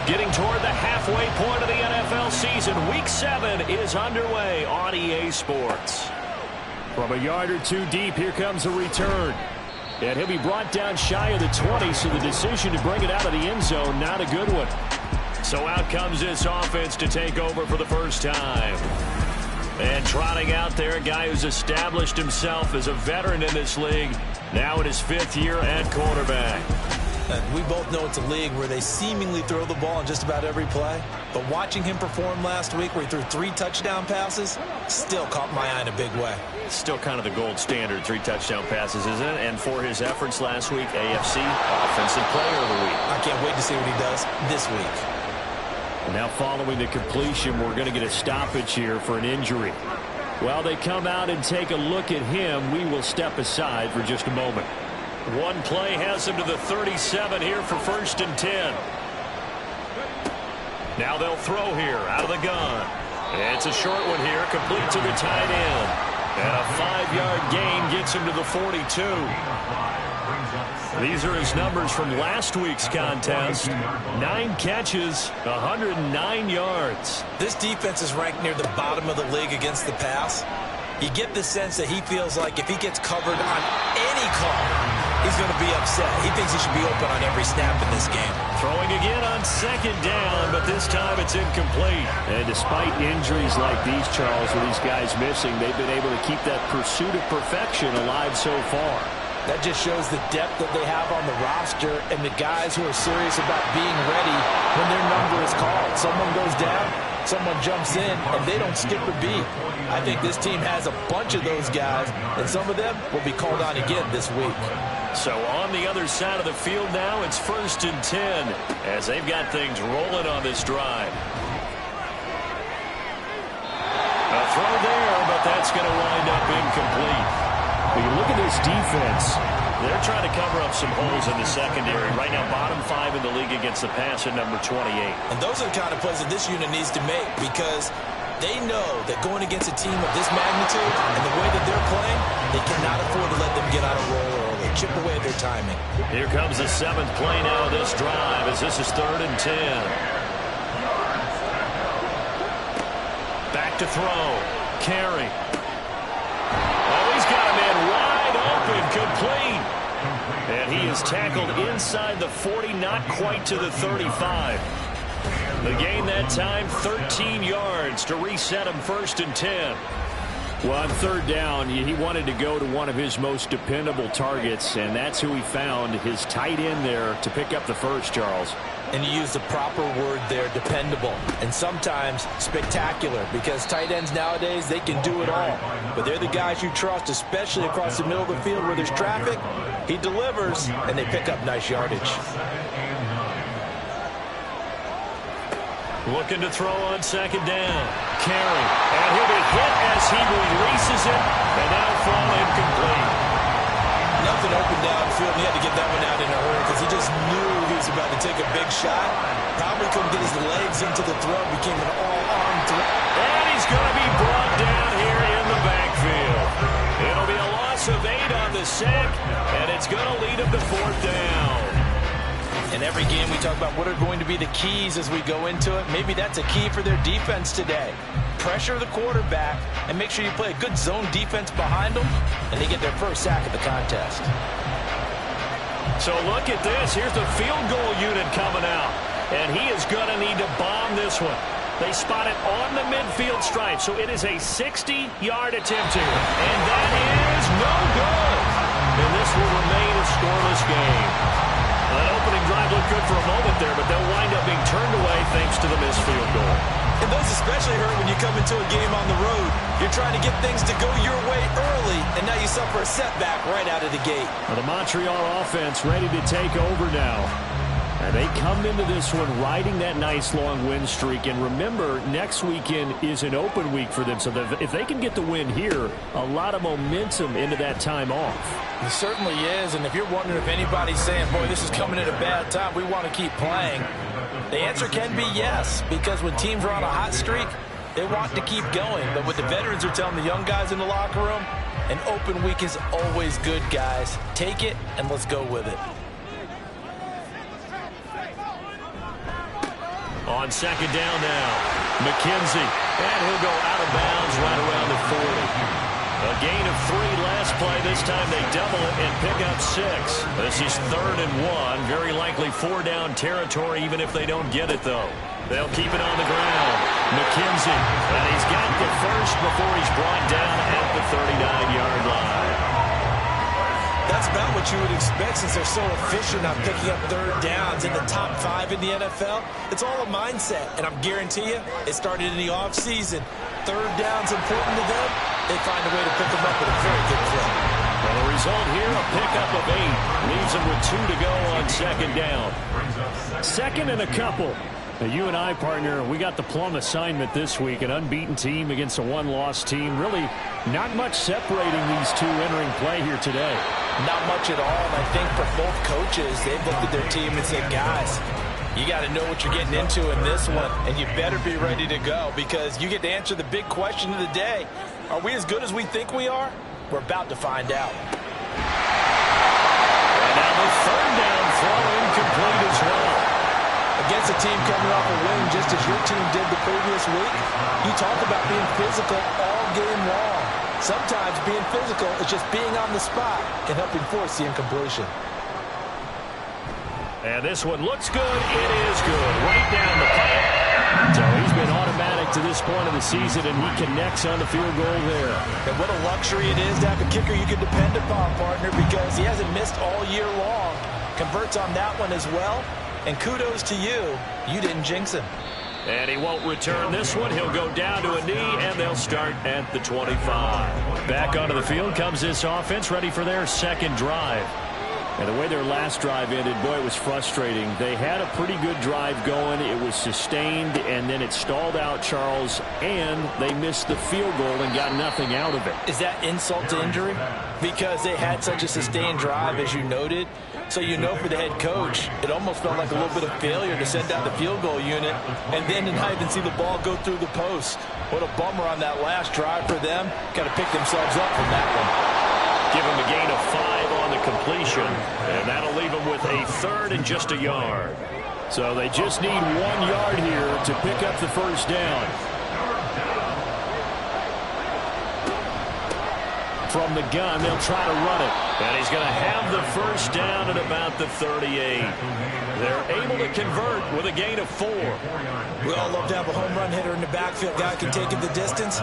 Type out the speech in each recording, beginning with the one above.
Getting toward the halfway point of the NFL season. Week 7 is underway on EA Sports. From a yard or two deep, here comes a return. And he'll be brought down shy of the 20, so the decision to bring it out of the end zone, not a good one. So out comes this offense to take over for the first time. And trotting out there, a guy who's established himself as a veteran in this league, now in his 5th year at quarterback. And we both know it's a league where they seemingly throw the ball in just about every play. But watching him perform last week where he threw 3 touchdown passes still caught my eye in a big way. It's still kind of the gold standard, 3 touchdown passes, isn't it? And for his efforts last week, AFC Offensive Player of the Week. I can't wait to see what he does this week. Now following the completion, we're going to get a stoppage here for an injury. While they come out and take a look at him, we will step aside for just a moment. One play has him to the 37 here for 1st and 10. Now they'll throw here out of the gun. It's a short one here, complete to the tight end. And a 5-yard gain gets him to the 42. These are his numbers from last week's contest. 9 catches, 109 yards. This defense is ranked near the bottom of the league against the pass. You get the sense that he feels like if he gets covered on any call, he's going to be upset. He thinks he should be open on every snap in this game. Throwing again on 2nd down, but this time it's incomplete. And despite injuries like these, Charles, with these guys missing, they've been able to keep that pursuit of perfection alive so far. That just shows the depth that they have on the roster and the guys who are serious about being ready when their number is called. Someone goes down, someone jumps in, and they don't skip a beat. I think this team has a bunch of those guys, and some of them will be called on again this week. So on the other side of the field now, it's 1st and 10 as they've got things rolling on this drive. A throw there, but that's going to wind up incomplete. When you look at this defense, they're trying to cover up some holes in the secondary. Right now, bottom 5 in the league against the pass at number 28. And those are the kind of plays that this unit needs to make because they know that going against a team of this magnitude and the way that they're playing, they cannot afford to let them get out of roll early, chip away at their timing. Here comes the 7th play now of this drive as this is 3rd and 10. Back to throw. Carry. Oh, he's got a man wide open, complete. And he is tackled inside the 40, not quite to the 35. The gain that time, 13 yards to reset him 1st and 10. Well, on 3rd down, he wanted to go to one of his most dependable targets, and that's who he found, his tight end there, to pick up the first, Charles. And you use the proper word there, dependable, and sometimes spectacular, because tight ends nowadays, they can do it all. But they're the guys you trust, especially across the middle of the field where there's traffic. He delivers, and they pick up nice yardage. Looking to throw on 2nd down. Carry. And he'll be hit as he releases it, and now fall incomplete. Nothing open downfield. He had to get that one out in a hurry because he just knew he was about to take a big shot. Probably couldn't get his legs into the throw. Became an all-arm throw. And he's going to be brought down here in the backfield. It'll be a loss of 8 on the sack, and it's going to lead him to 4th down. In every game, we talk about what are going to be the keys as we go into it. Maybe that's a key for their defense today. Pressure the quarterback and make sure you play a good zone defense behind them, and they get their first sack of the contest. So look at this. Here's the field goal unit coming out, and he is going to need to bomb this one. They spot it on the midfield stripe, so it is a 60-yard attempt here, and that is no good. And this will remain a scoreless game. That opening drive looked good for a moment there, but they'll wind up being turned away thanks to the missed field goal. And those especially hurt when you come into a game on the road. You're trying to get things to go your way early, and now you suffer a setback right out of the gate. Well, the Montreal offense ready to take over now. And they come into this one riding that nice long win streak. And remember, next weekend is an open week for them. So if they can get the win here, a lot of momentum into that time off. It certainly is. And if you're wondering if anybody's saying, boy, this is coming at a bad time, we want to keep playing, the answer can be yes. Because when teams are on a hot streak, they want to keep going. But what the veterans are telling the young guys in the locker room, an open week is always good, guys. Take it, and let's go with it. On second down now, McKenzie, and he'll go out of bounds right around the 40. A gain of 3 last play. This time they double it and pick up 6. This is 3rd and 1. Very likely 4-down territory, even if they don't get it, though. They'll keep it on the ground. McKenzie, and he's got the first before he's brought down at the 39-yard line. That's about what you would expect since they're so efficient on picking up 3rd downs in the top 5 in the NFL. It's all a mindset, and I'm guarantee you it started in the offseason. 3rd down's important to them. They find a way to pick them up with a very good clip. Well, the result here, a pickup of 8. Leaves them with 2 to go on second down. Second and a couple. Now, you and I, partner, we got the plum assignment this week. An unbeaten team against a one-loss team. Really not much separating these two entering play here today. Not much at all, and I think for both coaches, they've looked at their team and said, guys, you got to know what you're getting into in this one, and you better be ready to go because you get to answer the big question of the day. Are we as good as we think we are? We're about to find out. And now the 3rd down throw incomplete as well. Against a team coming off a win just as your team did the previous week, you talk about being physical all game long. Sometimes being physical is just being on the spot and helping force the incompletion. And this one looks good. It is good. Right down the pipe. So he's been automatic to this point of the season, and he connects on the field goal there. And what a luxury it is to have a kicker you can depend upon, partner, because he hasn't missed all year long. Converts on that one as well. And kudos to you. You didn't jinx him. And he won't return this one. He'll go down to a knee, and they'll start at the 25. Back onto the field comes this offense, ready for their second drive. And the way their last drive ended, boy, it was frustrating. They had a pretty good drive going. It was sustained, and then it stalled out, Charles, and they missed the field goal and got nothing out of it. Is that insult to injury? Because they had such a sustained drive, as you noted. So you know for the head coach, it almost felt like a little bit of failure to send out the field goal unit and then to not even see the ball go through the post. What a bummer on that last drive for them. Got to pick themselves up from that one. Give him a gain of 5 on the completion, and that'll leave him with a 3rd and just a yard. So they just need 1 yard here to pick up the first down. From the gun, they'll try to run it. And he's going to have the first down at about the 38. They're able to convert with a gain of 4. We all love to have a home run hitter in the backfield. Guy can take it the distance.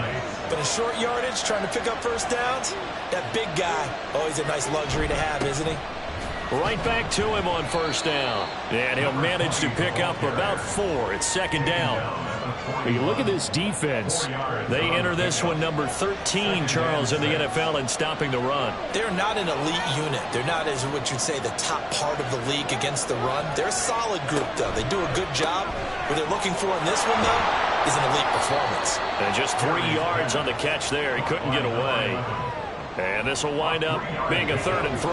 But in short yardage, trying to pick up first downs, that big guy, oh, he's a nice luxury to have, isn't he? Right back to him on first down. And he'll manage to pick up about 4. It's second down. You look at this defense. They enter this one number 13, Charles, in the NFL in stopping the run. They're not an elite unit. They're not, as what you'd say, the top part of the league against the run. They're a solid group, though. They do a good job. What they're looking for in this one, though, is an elite performance. And just 3 yards on the catch there. He couldn't get away. And this will wind up being a 3rd and 3.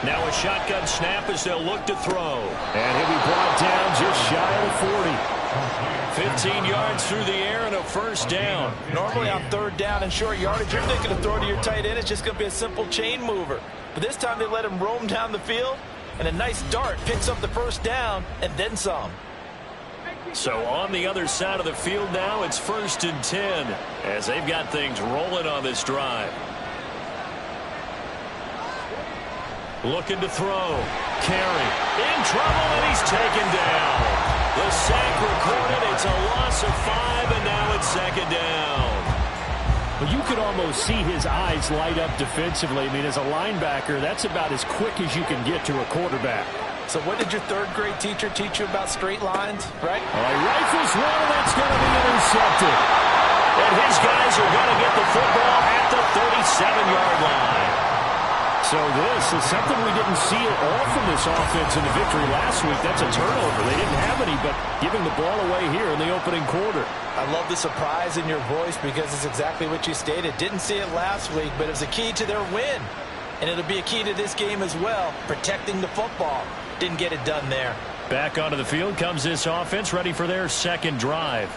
Now a shotgun snap as they'll look to throw. And he'll be brought down just shy of the 40. 15 yards through the air and a first down. Normally on 3rd down and short yardage, you're thinking to throw to your tight end. It's just going to be a simple chain mover. But this time they let him roam down the field, and a nice dart picks up the first down and then some. So on the other side of the field now, it's 1st and 10 as they've got things rolling on this drive. Looking to throw. Carey in trouble, and he's taken down. The sack recorded. It's a loss of 5, and now it's second down. Well, you could almost see his eyes light up defensively. I mean, as a linebacker, that's about as quick as you can get to a quarterback. So what did your 3rd grade teacher teach you about straight lines, right? All right, rifles one, and that's going to be intercepted. And his guys are going to get the football at the 37-yard line. So this is something we didn't see at all from this offense in the victory last week. That's a turnover. They didn't have any, but giving the ball away here in the opening quarter. I love the surprise in your voice because it's exactly what you stated. Didn't see it last week, but it was a key to their win. And it'll be a key to this game as well, protecting the football. Didn't get it done there. Back onto the field comes this offense, ready for their second drive.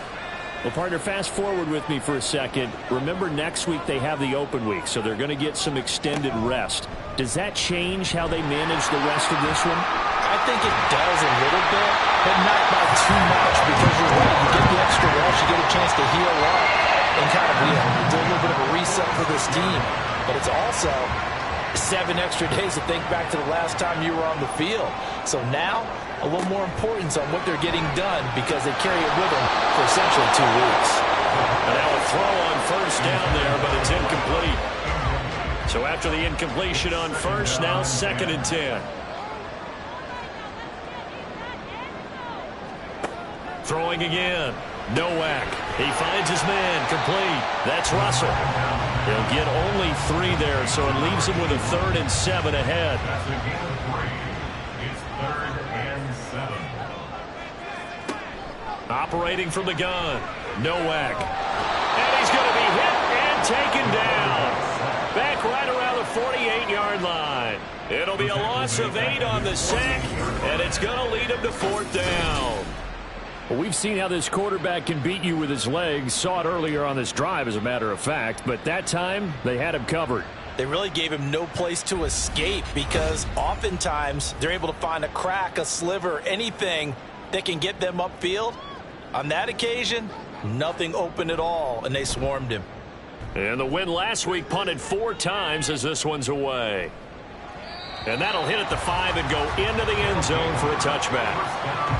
Well, partner, fast forward with me for a second. Remember, next week they have the open week, so they're going to get some extended rest. Does that change how they manage the rest of this one? I think it does a little bit, but not by too much, because you're right. You get the extra rest, you get a chance to heal up and kind of do a little bit of a reset for this team. But it's also 7 extra days to think back to the last time you were on the field. So now, a little more importance on what they're getting done because they carry it with them for essentially 2 weeks. And now a throw on first down there, but it's incomplete. So after the incompletion on first, now 2nd and 10. Throwing again. Nowak. He finds his man. Complete. That's Russell. He'll get only 3 there, so it leaves him with a 3rd and 7 ahead. Operating from the gun. Nowak. And he's going to be hit and taken down. Back right around the 48-yard line. It'll be a loss of 8 on the sack, and it's going to lead him to 4th down. Well, we've seen how this quarterback can beat you with his legs. Saw it earlier on this drive, as a matter of fact. But that time, they had him covered. They really gave him no place to escape because oftentimes they're able to find a crack, a sliver, anything that can get them upfield. On that occasion, nothing open at all, and they swarmed him. And the win last week punted 4 times as this one's away. And that'll hit at the 5 and go into the end zone for a touchback.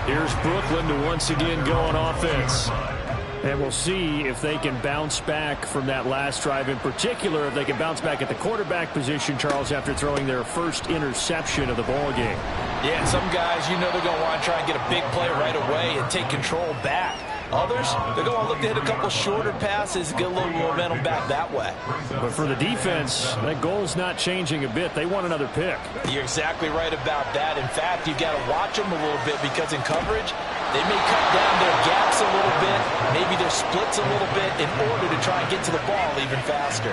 Here's Brooklyn to once again go on offense. And we'll see if they can bounce back from that last drive. In particular, if they can bounce back at the quarterback position, Charles, after throwing their first interception of the ball game. Yeah, some guys, you know they're going to want to try and get a big play right away and take control back. Others, they're going to look to hit a couple shorter passes, get a little momentum back that way. But for the defense, that goal's not changing a bit. They want another pick. You're exactly right about that. In fact, you've got to watch them a little bit because in coverage, they may cut down their gaps a little bit, maybe their splits a little bit in order to try and get to the ball even faster.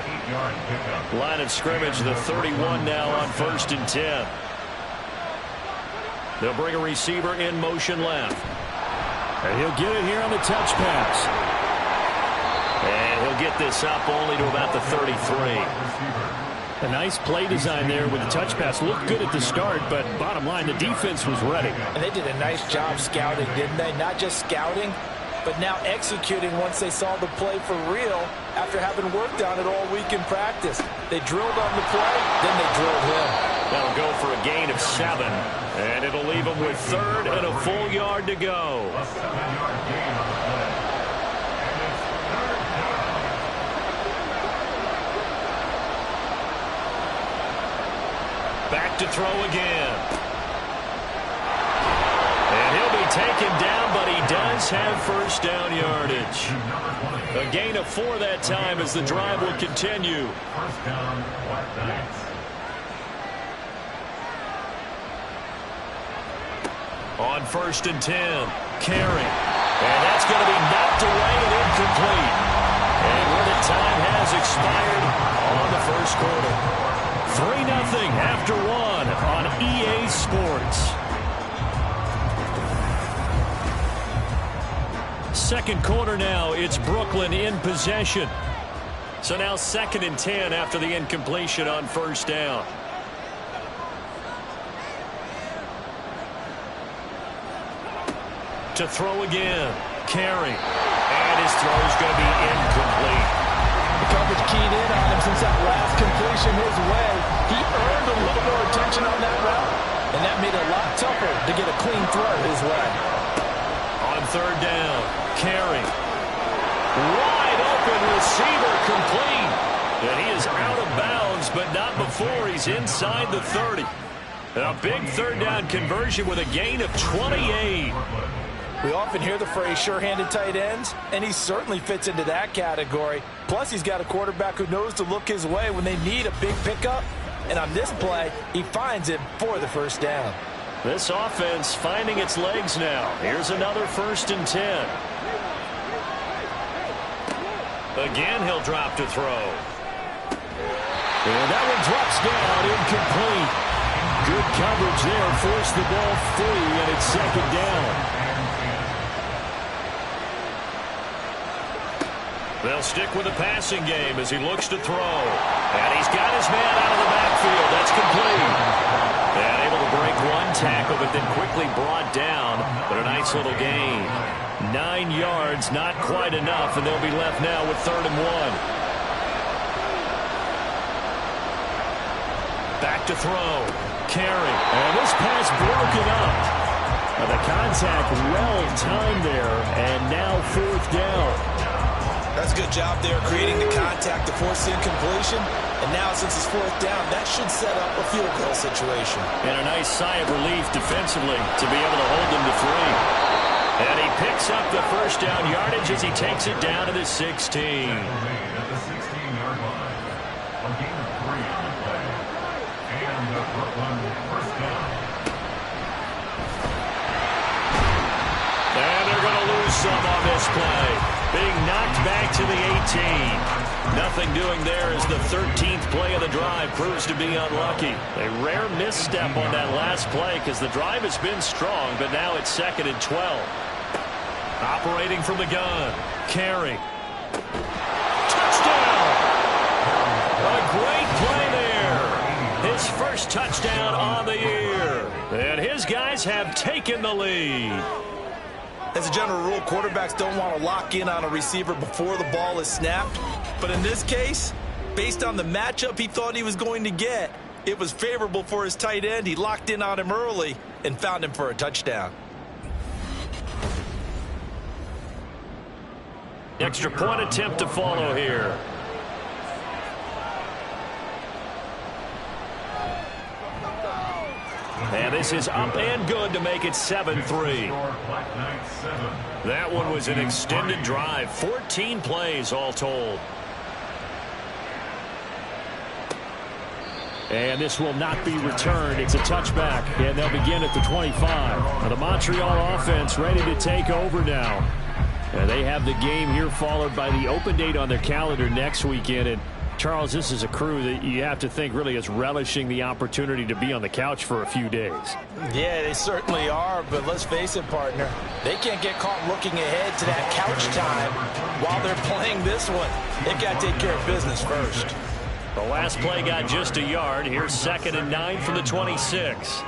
Line of scrimmage, the 31 now on 1st and 10. They'll bring a receiver in motion left. And he'll get it here on the touch pass. And he'll get this up only to about the 33. A nice play design there with the touch pass. Looked good at the start, but bottom line, the defense was ready. And they did a nice job scouting, didn't they? Not just scouting, but now executing once they saw the play for real after having worked on it all week in practice. They drilled on the play, then they drilled him. That'll go for a gain of 7, and it'll leave him with 3rd and a full yard to go. Back to throw again. And he'll be taken down, but he does have first down yardage. A gain of 4 that time as the drive will continue. On 1st and 10, Carey. And that's going to be knocked away and incomplete. And where the time has expired on the first quarter. 3-0 after 1 on EA Sports. Second quarter now, it's Brooklyn in possession. So now 2nd and 10 after the incompletion on first down. To throw again, Carey. And his throw is going to be incomplete. The coverage keyed in on him since that last completion his way. He earned a little more attention on that route, and that made it a lot tougher to get a clean throw his way. On 3rd down, Carey. Wide open receiver complete. And he is out of bounds, but not before he's inside the 30. A big 3rd down conversion with a gain of 28. We often hear the phrase sure-handed tight ends, and he certainly fits into that category. Plus, he's got a quarterback who knows to look his way when they need a big pickup. And on this play, he finds it for the first down. This offense finding its legs now. Here's another 1st and 10. Again, he'll drop to throw. And that one drops down, incomplete. Good coverage there, forced the ball free, and it's 2nd down. They'll stick with the passing game as he looks to throw. And he's got his man out of the backfield. That's complete. And able to break one tackle, but then quickly brought down. But a nice little gain. 9 yards, not quite enough, and they'll be left now with 3rd and 1. Back to throw. Carry. And this pass broken up. The contact well timed there, and now 4th down. That's a good job there, creating the contact to force incompletion. And now, since it's 4th down, that should set up a field goal situation. And a nice sigh of relief defensively to be able to hold them to 3. And he picks up the 1st down yardage as he takes it down to the 16. At the 16-yard line. A gain of 3 on the play. And a Brooklyn 1st down. And they're going to lose some on this play. Being knocked back to the 18. Nothing doing there as the 13th play of the drive proves to be unlucky. A rare misstep on that last play because the drive has been strong, but now it's 2nd and 12. Operating from the gun. Carry. Touchdown! A great play there. His first touchdown on the year. And his guys have taken the lead. As a general rule, quarterbacks don't want to lock in on a receiver before the ball is snapped. But in this case, based on the matchup he thought he was going to get, it was favorable for his tight end. He locked in on him early and found him for a touchdown. Extra point attempt to follow here. And this is up and good to make it 7-3. That one was an extended drive. 14 plays all told. And this will not be returned. It's a touchback, and they'll begin at the 25. Now the Montreal offense ready to take over now. And they have the game here followed by the open date on their calendar next weekend. And Charles, this is a crew that you have to think really is relishing the opportunity to be on the couch for a few days. Yeah, they certainly are, but let's face it, partner. They can't get caught looking ahead to that couch time while they're playing this one. They've got to take care of business first. The last play got just a yard. Here's 2nd and 9 from the 26.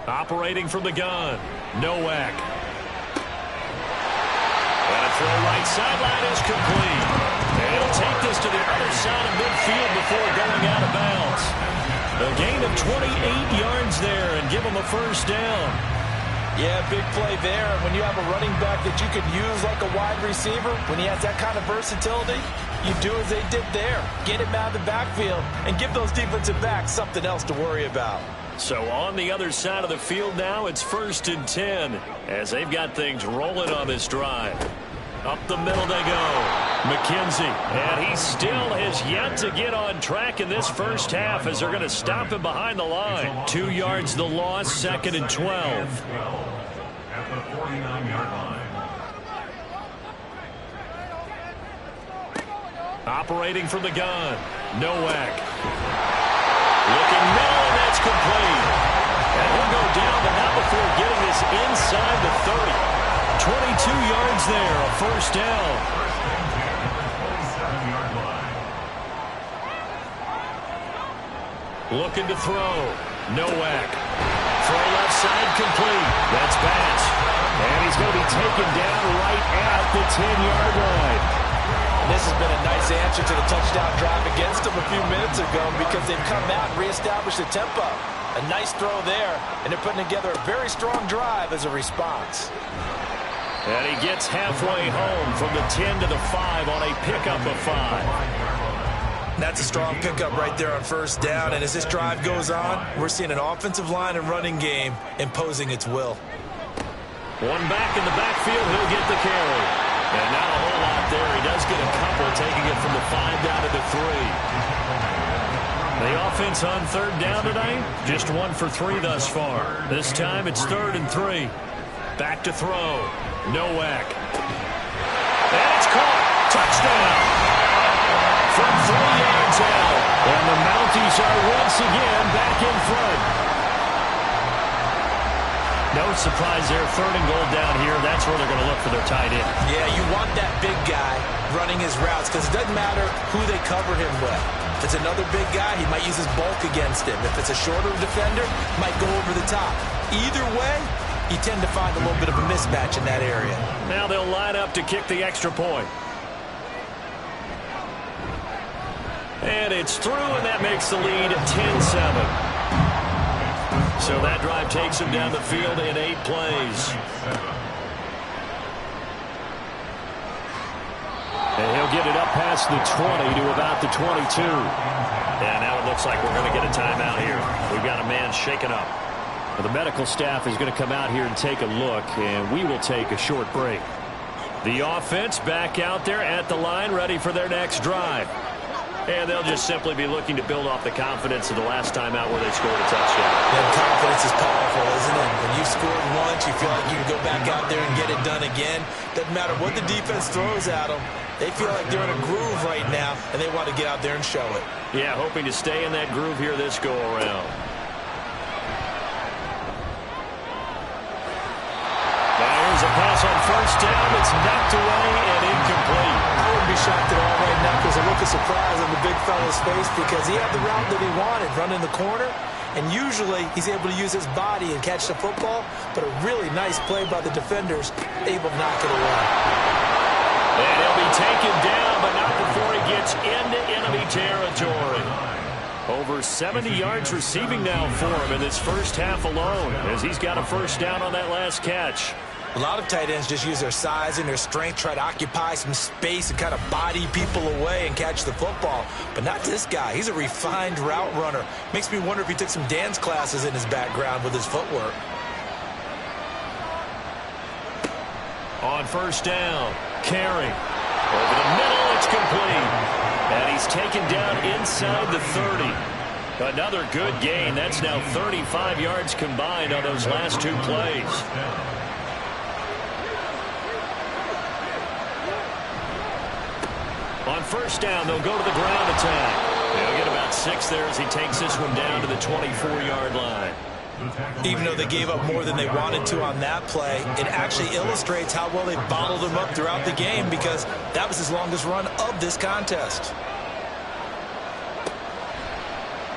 Operating from the gun. Nowak. And a throw right sideline is complete. And he'll take this to the other side of midfield before going out of bounds. A gain of 28 yards there and give him a 1st down. Yeah, big play there. When you have a running back that you could use like a wide receiver, when he has that kind of versatility, you do as they did there. Get him out of the backfield and give those defensive backs something else to worry about. So on the other side of the field now, it's 1st and 10 as they've got things rolling on this drive. Up the middle they go. McKenzie, and he still has yet to get on track in this first half as they're going to stop him behind the line. 2 yards the loss, 2nd and 12. At the 49-yard line. Operating from the gun. Nowak. Looking middle, and that's complete. And he'll go down, but not before getting this inside the 30. 22 yards there, a 1st down. Looking to throw. Nowak. Throw left side complete. That's Batch. And he's going to be taken down right at the 10-yard line. This has been a nice answer to the touchdown drive against them a few minutes ago because they've come out and reestablished the tempo. A nice throw there, and they're putting together a very strong drive as a response. And he gets halfway home from the 10 to the 5 on a pickup of 5. That's a strong pickup right there on 1st down, and as this drive goes on, we're seeing an offensive line and running game imposing its will. One back in the backfield, he'll get the carry. And not a whole lot there. He does get a couple, taking it from the 5 down to the 3. The offense on 3rd down tonight, just 1 for 3 thus far. This time it's 3rd and 3. Back to throw. Nowak. And it's caught. Touchdown. From 3 yards out. And the Mounties are once again back in front. No surprise there. 3rd and goal down here. That's where they're going to look for their tight end. Yeah, you want that big guy running his routes because it doesn't matter who they cover him with. If it's another big guy, he might use his bulk against him. If it's a shorter defender, he might go over the top. Either way, you tend to find a little bit of a mismatch in that area. Now they'll line up to kick the extra point. And it's through, and that makes the lead 10-7. So that drive takes him down the field in 8 plays. And he'll get it up past the 20 to about the 22. And now it looks like we're going to get a timeout here. We've got a man shaken up. Well, the medical staff is going to come out here and take a look, and we will take a short break. The offense back out there at the line, ready for their next drive. And they'll just simply be looking to build off the confidence of the last time out where they scored a touchdown. And confidence is powerful, isn't it? When you've scored once, you feel like you can go back out there and get it done again. Doesn't matter what the defense throws at them. They feel like they're in a groove right now, and they want to get out there and show it. Yeah, hoping to stay in that groove here this go-around. There's a pass on 1st down. It's knocked away and incomplete. I wouldn't be shocked at all right now because a look of surprise on the big fella's face because he had the route that he wanted, running the corner, and usually he's able to use his body and catch the football, but a really nice play by the defenders, able to knock it away. And he'll be taken down, but not before he gets into enemy territory. Over 70 yards receiving now for him in this first half alone, as he's got a 1st down on that last catch. A lot of tight ends just use their size and their strength, try to occupy some space and kind of body people away and catch the football. But not this guy. He's a refined route runner. Makes me wonder if he took some dance classes in his background with his footwork. On 1st down, Carey. Over the middle, it's complete. And he's taken down inside the 30. Another good gain. That's now 35 yards combined on those last 2 plays. On 1st down, they'll go to the ground attack. They'll get about 6 there as he takes this one down to the 24-yard line. Even though they gave up more than they wanted to on that play, it actually illustrates how well they bottled him up throughout the game because that was his longest run of this contest.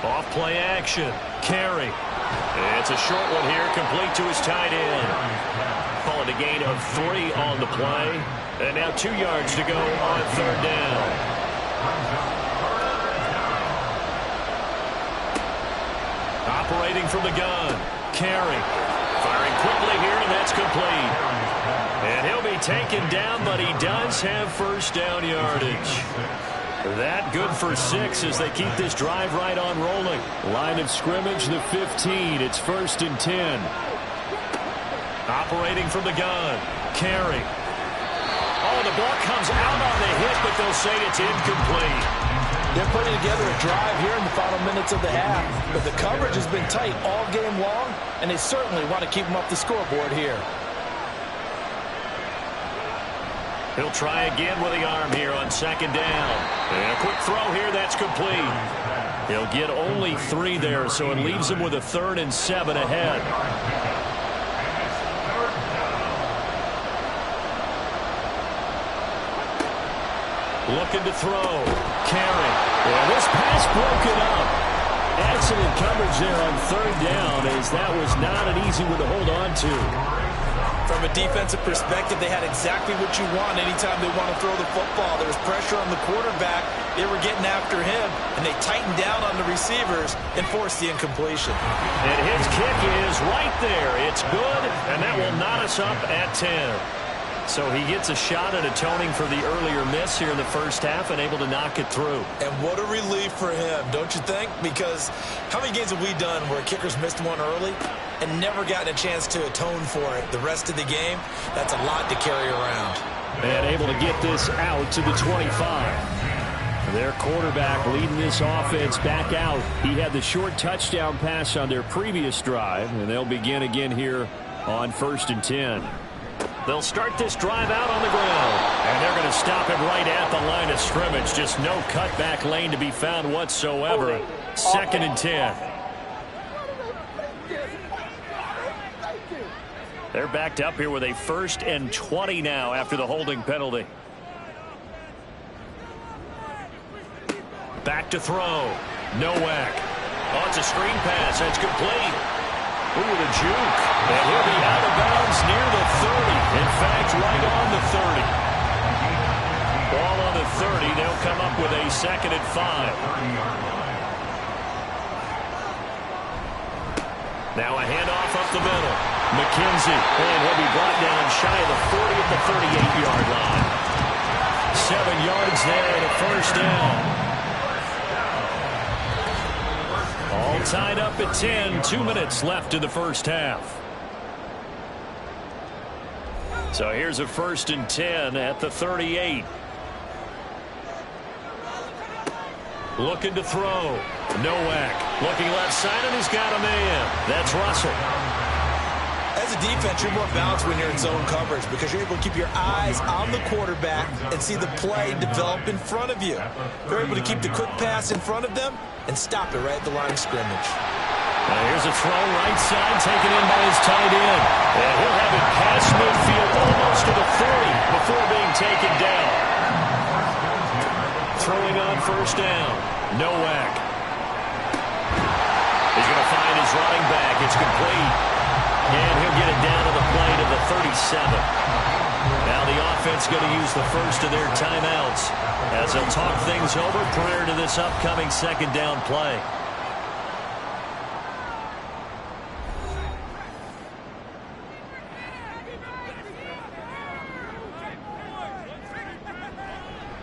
Off play action. Carey. It's a short one here, complete to his tight end. Call it a gain of 3 on the play. And now 2 yards to go on 3rd down. Operating from the gun. Carey. Firing quickly here, and that's complete. And he'll be taken down, but he does have 1st down yardage. That good for 6 as they keep this drive right on rolling. Line of scrimmage, the 15. It's 1st and 10. Operating from the gun. Carey. Oh, the ball comes out on the hit, but they'll say it's incomplete. They're putting together a drive here in the final minutes of the half, but the coverage has been tight all game long, and they certainly want to keep them up the scoreboard here. He'll try again with the arm here on 2nd down. And a quick throw here, that's complete. He'll get only 3 there, so it leaves him with a 3rd and 7 ahead. Looking to throw. Carey. Yeah, this pass broken up. Excellent coverage there on 3rd down, as that was not an easy one to hold on to. From a defensive perspective, they had exactly what you want anytime they want to throw the football. There was pressure on the quarterback. They were getting after him, and they tightened down on the receivers and forced the incompletion. And his kick is right there. It's good, and that will knot us up at 10. So he gets a shot at atoning for the earlier miss here in the first half and able to knock it through. And what a relief for him, don't you think? Because how many games have we done where kickers missed one early and never gotten a chance to atone for it the rest of the game? That's a lot to carry around. And able to get this out to the 25. Their quarterback leading this offense back out. He had the short touchdown pass on their previous drive, and they'll begin again here on 1st and 10. They'll start this drive out on the ground, and they're going to stop it right at the line of scrimmage. Just no cutback lane to be found whatsoever. 2nd and 10. They're backed up here with a 1st and 20 now after the holding penalty. Back to throw. Nowak. Oh, it's a screen pass. That's complete. Ooh, the juke. And he'll be out of bounds near the 30. In fact, right on the 30. Ball on the 30. They'll come up with a 2nd and 5. Now a handoff up the middle. McKenzie. And he'll be brought down shy of the 40 at the 38-yard line. 7 yards there and a 1st down. All tied up at 10. 2 minutes left in the first half. So here's a 1st and 10 at the 38. Looking to throw. Nowak. Looking left side, and he's got a man. That's Russell. As a defense, you're more balanced when you're in zone coverage because you're able to keep your eyes on the quarterback and see the play develop in front of you. You're able to keep the quick pass in front of them and stop it right at the line of scrimmage. Now here's a throw right side taken in by his tight end. And he'll have it past midfield almost to the 40 before being taken down. Throwing on 1st down. Nowak. He's going to find his running back. It's complete. And he'll get it down to the play to the 37. Now the offense going to use the first of their timeouts as they'll talk things over prior to this upcoming 2nd down play.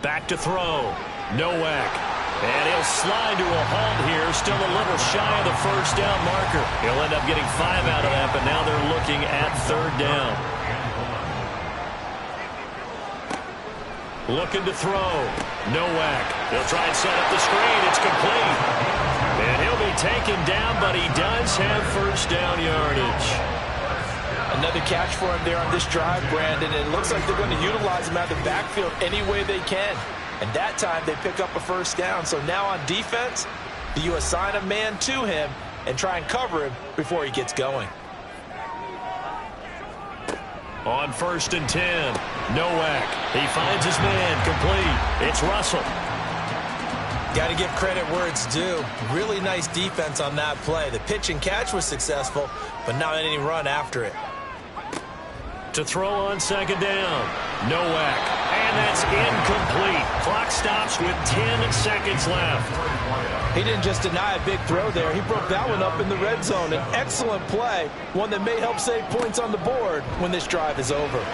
Back to throw. Nowak. And he'll slide to a halt here. Still a little shy of the 1st down marker. He'll end up getting 5 out of that, but now they're looking at 3rd down. Looking to throw. Nowak. He'll try and set up the screen. It's complete. And he'll be taken down, but he does have 1st down yardage. Another catch for him there on this drive, Brandon. It looks like they're going to utilize him out of the backfield any way they can. And that time they pick up a 1st down. So now on defense, do you assign a man to him and try and cover him before he gets going? On 1st and 10, Nowak. He finds his man complete. It's Russell. Got to give credit where it's due. Really nice defense on that play. The pitch and catch was successful, but not any run after it. To throw on 2nd down. Nowak. And that's incomplete. Clock stops with 10 seconds left. He didn't just deny a big throw there. He broke that one up in the red zone. An excellent play. One that may help save points on the board when this drive is over.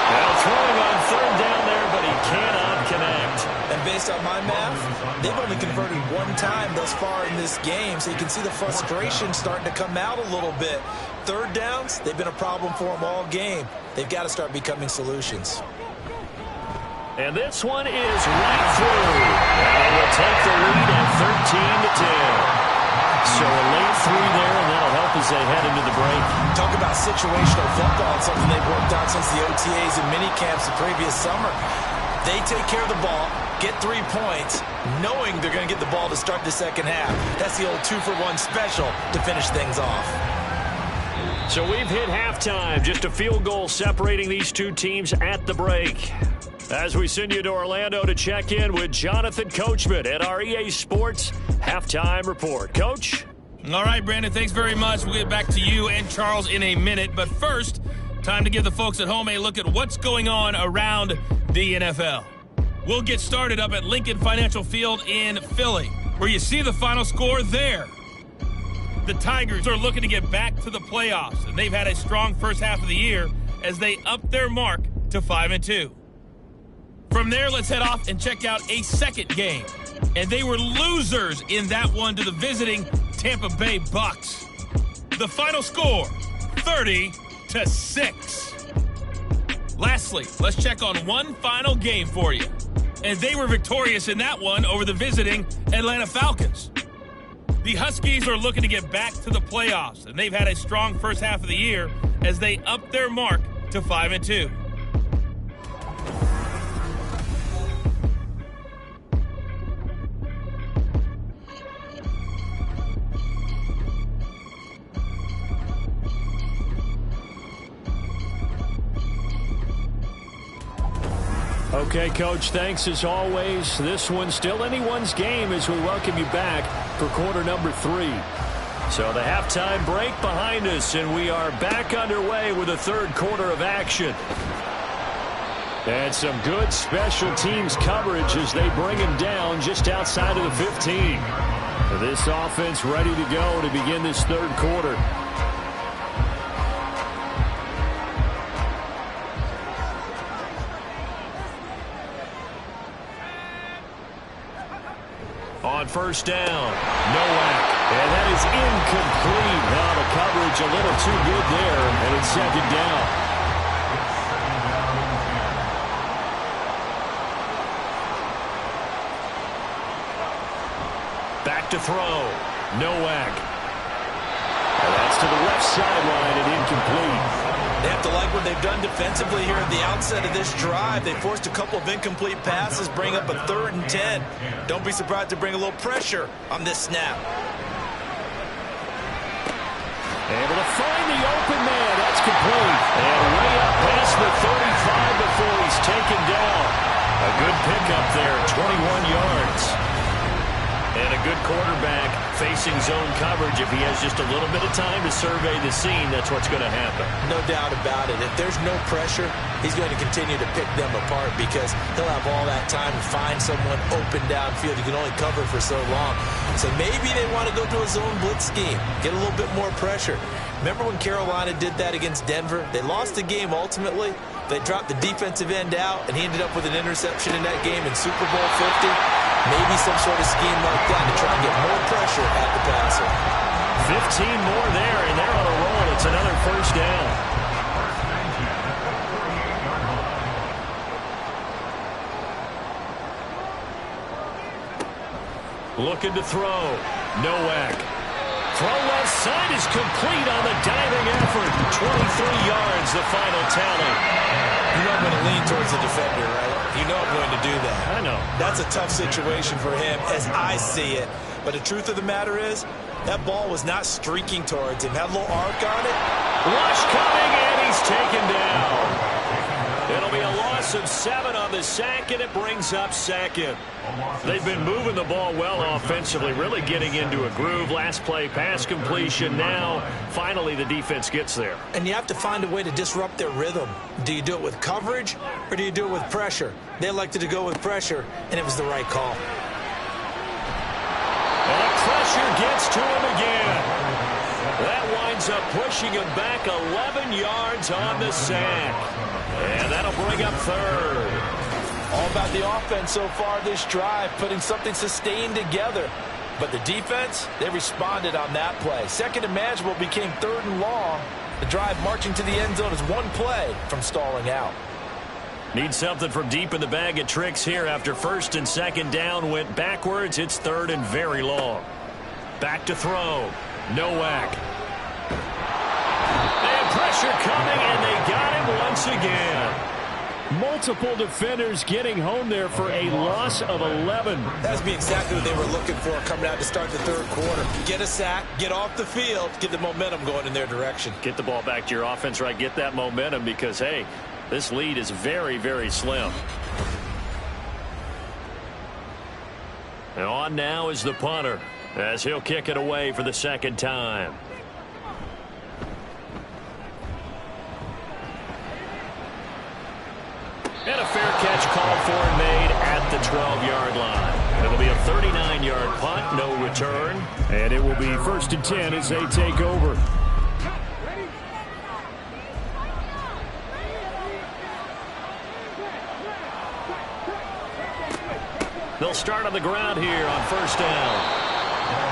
Now throwing on 3rd down there, but he cannot connect. And based on my math, they've only converted 1 time thus far in this game, so you can see the frustration starting to come out a little bit. 3rd downs, they've been a problem for them all game. They've got to start becoming solutions. And this one is right through. And they will take the lead at 13-10. So a late 3 there, and that'll help as they head into the break. Talk about situational football. It's something they've worked on since the OTAs and mini camps the previous summer. They take care of the ball, get 3 points, knowing they're going to get the ball to start the 2nd half. That's the old 2-for-1 special to finish things off. So we've hit halftime. Just a field goal separating these two teams at the break. As we send you to Orlando to check in with Jonathan Coachman at our EA Sports Halftime Report. Coach? All right, Brandon, thanks very much. We'll get back to you and Charles in a minute. But first, time to give the folks at home a look at what's going on around the NFL. We'll get started up at Lincoln Financial Field in Philly, where you see the final score there. The Tigers are looking to get back to the playoffs, and they've had a strong first half of the year as they up their mark to 5-2. From there, let's head off and check out a second game. And they were losers in that one to the visiting Tampa Bay Bucks. The final score, 30-6. Lastly, let's check on one final game for you. And they were victorious in that one over the visiting Atlanta Falcons. The Huskies are looking to get back to the playoffs, and they've had a strong first half of the year as they up their mark to 5-2. Okay, Coach, thanks as always. This one's still anyone's game as we welcome you back for quarter number 3. So the halftime break behind us, and we are back underway with the third quarter of action. And some good special teams coverage as they bring him down just outside of the 15. This offense ready to go to begin this third quarter. On first down, Nowak, and that is incomplete. Now the coverage a little too good there, and it's second down. Back to throw, Nowak. And that's to the left sideline and incomplete. They have to like what they've done defensively here at the outset of this drive. They forced a couple of incomplete passes, bring up a 3rd and 10. Don't be surprised to bring a little pressure on this snap. Able to find the open man. That's complete. And way up past the 35 before he's taken down. A good pickup there, 21 yards. And a good quarterback facing zone coverage. If he has just a little bit of time to survey the scene, that's what's going to happen. No doubt about it. If there's no pressure, he's going to continue to pick them apart because he'll have all that time to find someone open downfield. He can only cover for so long. So maybe they want to go to a zone blitz scheme, get a little bit more pressure. Remember when Carolina did that against Denver? They lost the game ultimately. They dropped the defensive end out, and he ended up with an interception in that game in Super Bowl 50. Maybe some sort of scheme like that to try and get more pressure at the passer. 15 more there, and they're on a roll. It's another first down. Looking to throw. Nowak. Throw left side is complete on the diving effort. 23 yards, the final tally. You know I'm going to lean towards the defender, right? You know I'm going to do that. I know. That's a tough situation for him as I see it. But the truth of the matter is, that ball was not streaking towards him. Had a little arc on it. Rush coming, and he's taken down. It'll be a loss of 7 on the sack, and it brings up second. They've been moving the ball well offensively, really getting into a groove. Last play, pass completion. Now, finally, the defense gets there. And you have to find a way to disrupt their rhythm. Do you do it with coverage, or do you do it with pressure? They elected to go with pressure, and it was the right call. And the pressure gets to him again. That winds up pushing him back 11 yards on the sack. And that'll bring up third. All about the offense so far this drive, putting something sustained together. But the defense, they responded on that play. Second and manageable became 3rd and long. The drive marching to the end zone is one play from stalling out. Need something from deep in the bag of tricks here after first and second down went backwards. It's 3rd and very long. Back to throw. Nowak. And pressure coming, and they got him once again. Multiple defenders getting home there for a loss of 11. That's exactly what they were looking for coming out to start the third quarter. Get a sack, get off the field, get the momentum going in their direction. Get the ball back to your offense, right? Get that momentum because, hey, this lead is very, very slim. And on now is the punter as he'll kick it away for the second time. And a fair catch called for and made at the 12-yard line. It'll be a 39-yard punt, no return. And it will be 1st and 10 as they take over. They'll start on the ground here on first down.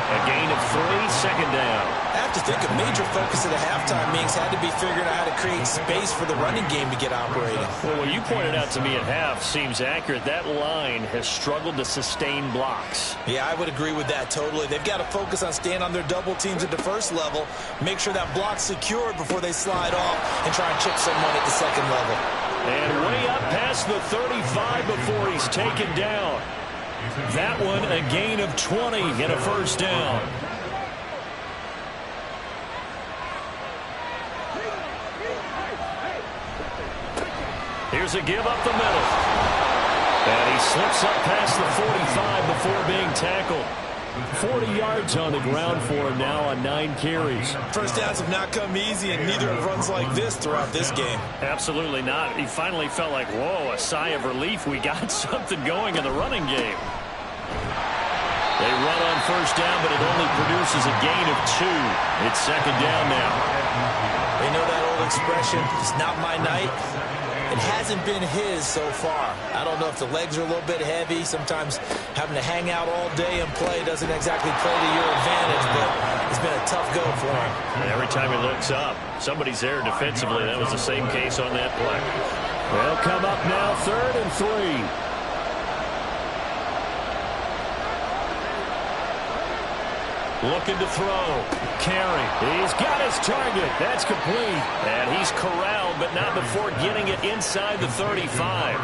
A gain of 3, second down. I have to think a major focus of the halftime meetings had to be figuring out how to create space for the running game to get operating. Well, what you pointed out to me at half seems accurate. That line has struggled to sustain blocks. Yeah, I would agree with that totally. They've got to focus on staying on their double teams at the first level, make sure that block's secured before they slide off and try and chip someone at the second level. And way up past the 35 before he's taken down. That one a gain of 20 and a first down. Here's a give up the middle. And he slips up past the 45 before being tackled. 40 yards on the ground for him now on 9 carries. First downs have not come easy, and neither have runs like this throughout this game. Absolutely not. He finally felt like, whoa, a sigh of relief. We got something going in the running game. They run on first down, but it only produces a gain of 2. It's second down now. They know that old expression, it's not my night. It hasn't been his so far. I don't know if the legs are a little bit heavy. Sometimes having to hang out all day and play doesn't exactly play to your advantage, but it's been a tough go for him. And every time he looks up, somebody's there defensively. That was the same case on that play. They'll come up now, 3rd and 3. Looking to throw. Carry. He's got his target. That's complete. And he's corralled, but not before getting it inside the 35.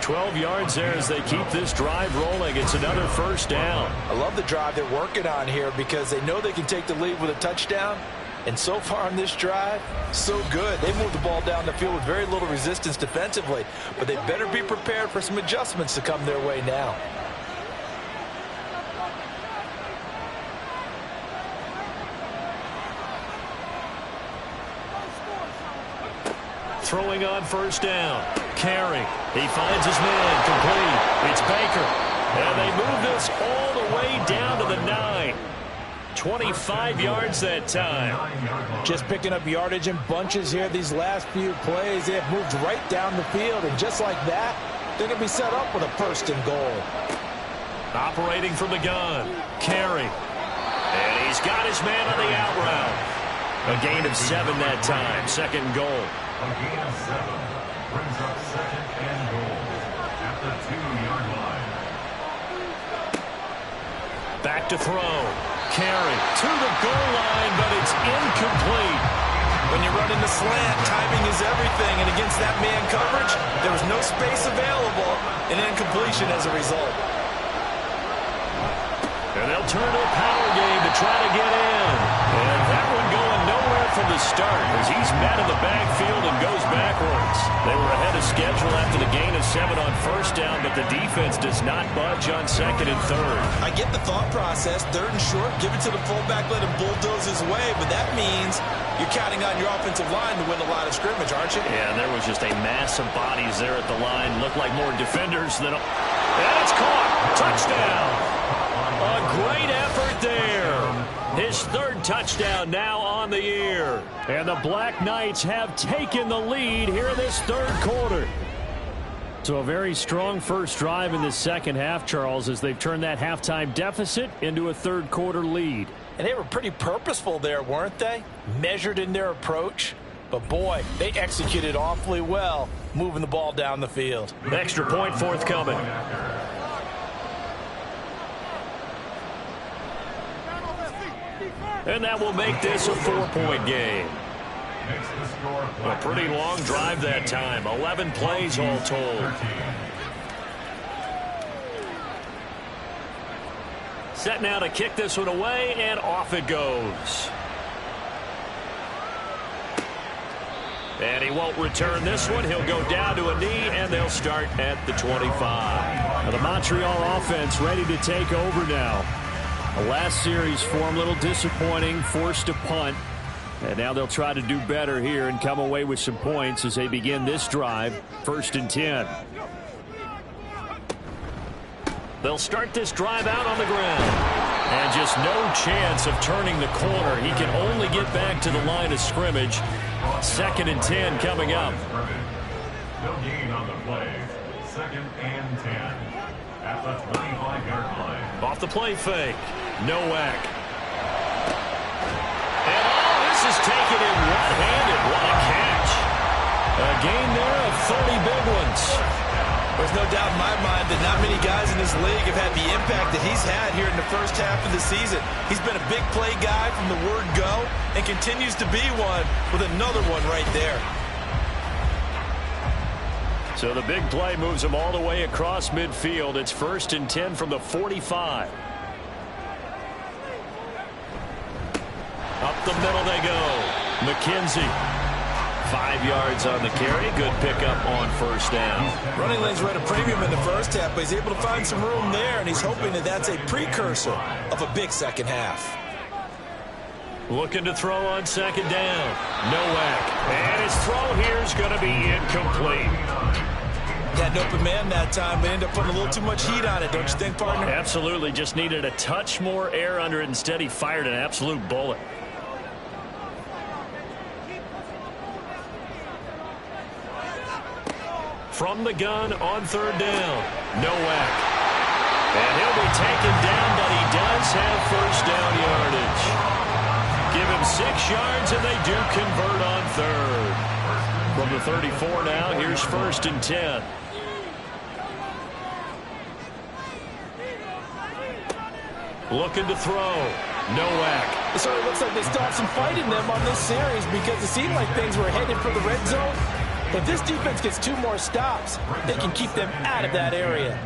12 yards there as they keep this drive rolling. It's another first down. I love the drive they're working on here because they know they can take the lead with a touchdown. And so far on this drive, so good. They moved the ball down the field with very little resistance defensively. But they better be prepared for some adjustments to come their way now. Throwing on first down. Carry. He finds his man. Complete. It's Baker. And they move this all the way down to the 9. 25 yards that time. Just picking up yardage in bunches here these last few plays. They have moved right down the field. And just like that, they're going to be set up with a first and goal. Operating from the gun. Carry. And he's got his man on the out route. A gain of 7 that time. Second goal. A gain of 7 brings up second and goal at the 2-yard line. Back to throw. Carry to the goal line, but it's incomplete. When you run into slant, timing is everything. And against that man coverage, there was no space available. An incompletion as a result. And they'll turn to a power game to try to get in. And that one going nowhere from the start as he's met in the backfield and goes backwards. They were ahead of schedule after the gain of 7 on first down, but the defense does not budge on second and third. I get the thought process. 3rd and short, give it to the fullback, let him bulldoze his way. But that means you're counting on your offensive line to win the line of scrimmage, aren't you? Yeah, and there was just a mass of bodies there at the line. Looked like more defenders than... And it's caught. Touchdown. A great effort there. His 3rd touchdown now on the year. And the Black Knights have taken the lead here in this 3rd quarter. So a very strong first drive in the second half, Charles, as they've turned that halftime deficit into a 3rd quarter lead. And they were pretty purposeful there, weren't they? Measured in their approach. But boy, they executed awfully well, moving the ball down the field. Extra point forthcoming. And that will make this a 4-point game. A pretty long drive that time. 11 plays all told. Set now to kick this one away, and off it goes. And he won't return this one. He'll go down to a knee, and they'll start at the 25. Now the Montreal offense ready to take over now. The last series for him, a little disappointing, forced to punt. And now they'll try to do better here and come away with some points as they begin this drive, 1st and 10. They'll start this drive out on the ground. And just no chance of turning the corner. He can only get back to the line of scrimmage. 2nd and 10 coming up. No gain on the play. 2nd and 10 at the 25-yard line. Off the play fake. Nowak. And this is taken in one-handed. What a catch. A gain there of 30 big ones. There's no doubt in my mind that not many guys in this league have had the impact that he's had here in the first half of the season. He's been a big play guy from the word go and continues to be one with another one right there. So the big play moves him all the way across midfield. It's 1st and 10 from the 45. Up the middle they go. McKenzie 5 yards on the carry. Good pickup on first down. Running lanes were at a premium in the first half, but he's able to find some room there, and he's hoping that that's a precursor of a big second half. Looking to throw on second down. Nowak. And his throw here is going to be incomplete. Had an open man that time, but ended up putting a little too much heat on it, don't you think, partner? Absolutely. Just needed a touch more air under it. Instead, he fired an absolute bullet. From the gun on third down. Nowak. And he'll be taken down, but he does have first down yardage. Give him 6 yards, and they do convert on third. From the 34 now, here's first and 10. Looking to throw. Nowak. It sort of looks like they still have some fight in them on this series because it seemed like things were headed for the red zone. But if this defense gets 2 more stops, they can keep them out of that area.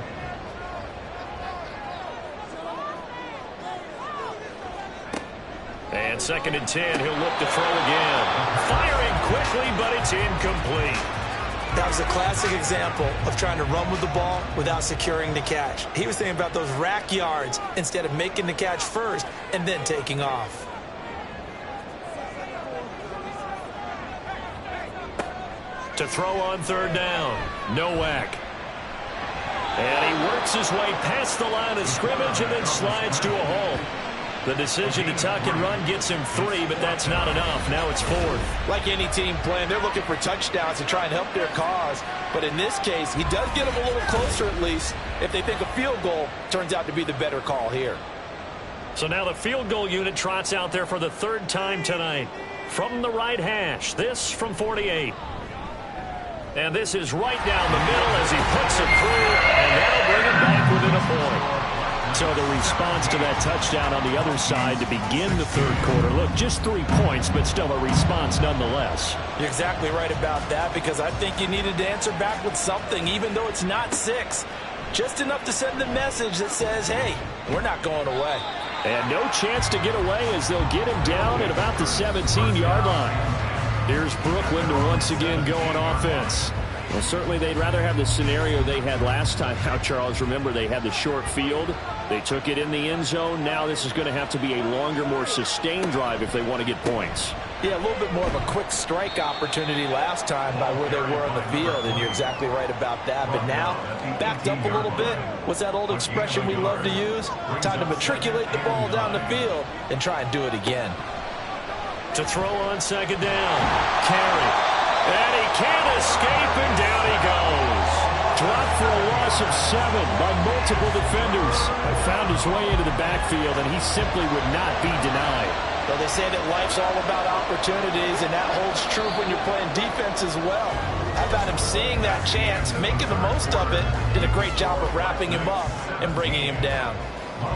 And second and 10, he'll look to throw again. Firing quickly, but it's incomplete. That was a classic example of trying to run with the ball without securing the catch. He was thinking about those rack yards instead of making the catch first and then taking off. To throw on third down. Nowak. And he works his way past the line of scrimmage and then slides to a halt. The decision to tuck and run gets him 3, but that's not enough. Now it's 4th. Like any team playing, they're looking for touchdowns to try and help their cause. But in this case, he does get them a little closer at least if they think a field goal turns out to be the better call here. So now the field goal unit trots out there for the 3rd time tonight. From the right hash, this from 48. And this is right down the middle as he puts it through, and that'll bring him back within a point. So the response to that touchdown on the other side to begin the 3rd quarter. Look, just 3 points, but still a response nonetheless. You're exactly right about that because I think you needed to answer back with something, even though it's not 6. Just enough to send the message that says, hey, we're not going away. And no chance to get away as they'll get him down at about the 17-yard line. Here's Brooklyn to once again go on offense. Well, certainly they'd rather have the scenario they had last time out, Charles. Remember, they had the short field. They took it in the end zone. Now this is going to have to be a longer, more sustained drive if they want to get points. Yeah, a little bit more of a quick strike opportunity last time by where they were on the field, and you're exactly right about that. But now, backed up a little bit. What's that old expression we love to use? Time to matriculate the ball down the field and try and do it again. To throw on second down. Carry. And he can't escape, and down he goes. Dropped for a loss of 7 by multiple defenders. Found his way into the backfield, and he simply would not be denied. Well, they say that life's all about opportunities, and that holds true when you're playing defense as well. How about him seeing that chance, making the most of it, did a great job of wrapping him up and bringing him down.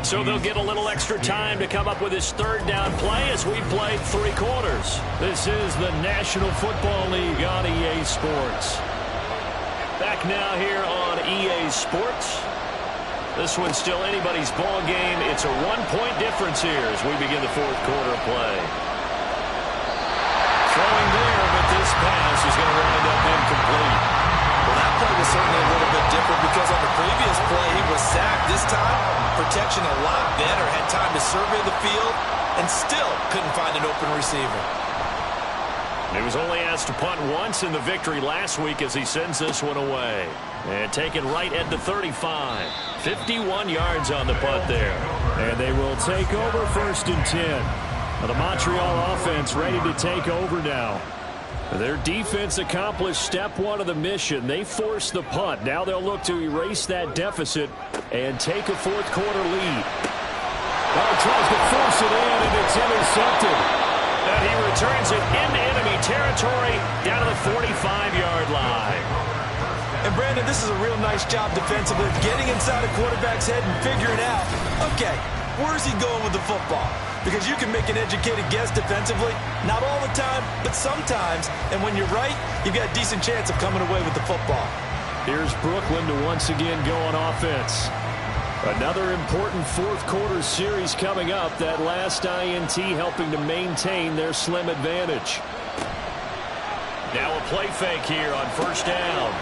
So they'll get a little extra time to come up with his 3rd down play as we played 3 quarters. This is the National Football League on EA Sports. Back now here on EA Sports. This one's still anybody's ball game. It's a 1-point difference here as we begin the 4th quarter of play. Throwing there, but this pass is going to wind up incomplete. Well, that play was certainly a little bit different because on the previous play he was sacked. This time, protection a lot better. Had time to survey the field and still couldn't find an open receiver. He was only asked to punt once in the victory last week as he sends this one away. And taken right at the 35. 51 yards on the punt there. And they will take over 1st and 10. Now the Montreal offense ready to take over now. Their defense accomplished step 1 of the mission. They forced the punt. Now they'll look to erase that deficit and take a 4th quarter lead. Now tries to force it in, and it's intercepted. And he returns it into enemy territory down to the 45-yard line. And Brandon, this is a real nice job defensively, getting inside a quarterback's head and figuring out, okay, where's he going with the football? Because you can make an educated guess defensively, not all the time, but sometimes. And when you're right, you've got a decent chance of coming away with the football. Here's Brooklyn to once again go on offense. Another important 4th quarter series coming up. That last INT helping to maintain their slim advantage. Now a play fake here on first down.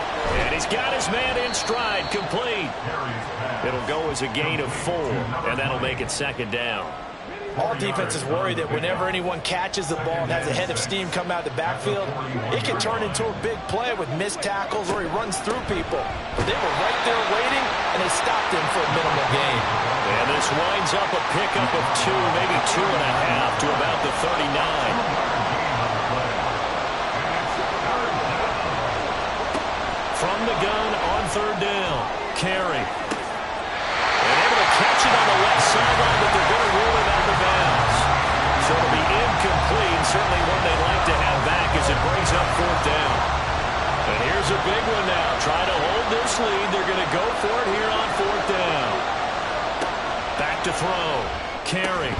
And he's got his man in stride, complete. It'll go as a gain of 4, and that'll make it second down. All defenses worry that whenever anyone catches the ball and has a head of steam come out of the backfield, it can turn into a big play with missed tackles or he runs through people. But they were right there waiting, and they stopped him for a minimal gain. And this winds up a pickup of 2, maybe 2.5 to about the 39. From the gun on third down, Carey. And able to catch it on the left sideline, but they're going to rule it out of bounds. So it'll be incomplete, certainly one they'd like to have back as it brings up fourth down. And here's a big one now. Try to hold this lead. They're going to go for it here on fourth down. Back to throw. Carey.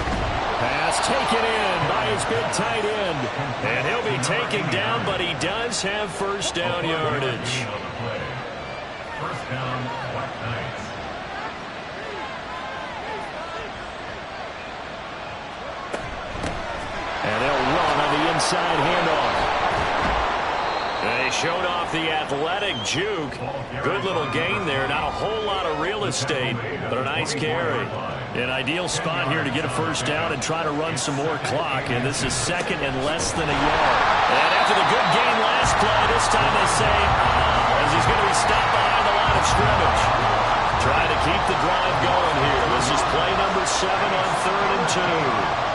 Pass taken in by his big tight end. And he'll be taken down, but he does have first down yardage. First down, White Knights. And they'll run on the inside handoff. They showed off the athletic juke. Good little gain there. Not a whole lot of real estate, but a nice carry. An ideal spot here to get a first down and try to run some more clock. And this is second and less than a yard. And after the good gain last play, this time they say, as he's going to be stopped behind the line of scrimmage. Trying to keep the drive going here. This is play number 7 on 3rd and 2.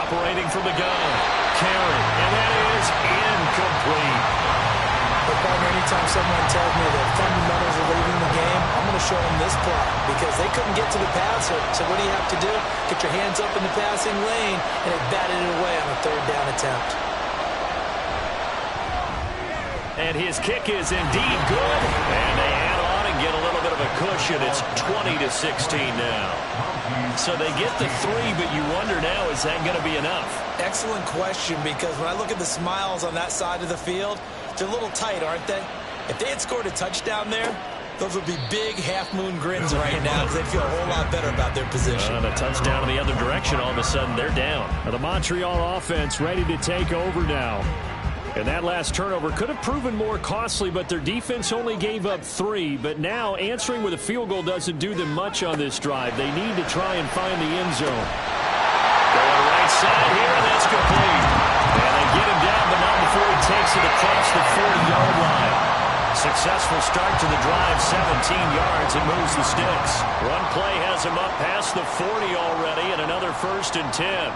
Operating from the gun, Carey, and that is incomplete. But partner, anytime someone tells me that fundamentals are leaving the game, I'm going to show them this play because they couldn't get to the passer. So what do you have to do? Get your hands up in the passing lane, and they batted it away on a third down attempt. And his kick is indeed good, and they add on and get a little bit of a cushion. It's 20-16 now. So they get the 3, but you wonder now, is that going to be enough? Excellent question, because when I look at the smiles on that side of the field, they're a little tight, aren't they? If they had scored a touchdown there, those would be big half-moon grins right now because they'd feel a whole lot better about their position. And a touchdown in the other direction, all of a sudden they're down. Now the Montreal offense ready to take over now. And that last turnover could have proven more costly, but their defense only gave up 3. But now answering with a field goal doesn't do them much on this drive. They need to try and find the end zone. Going right side here, and that's complete. And they get him down, but not before he takes it across the 40-yard line. Successful start to the drive, 17 yards, and moves the sticks. Run play has him up past the 40 already, and another 1st and 10.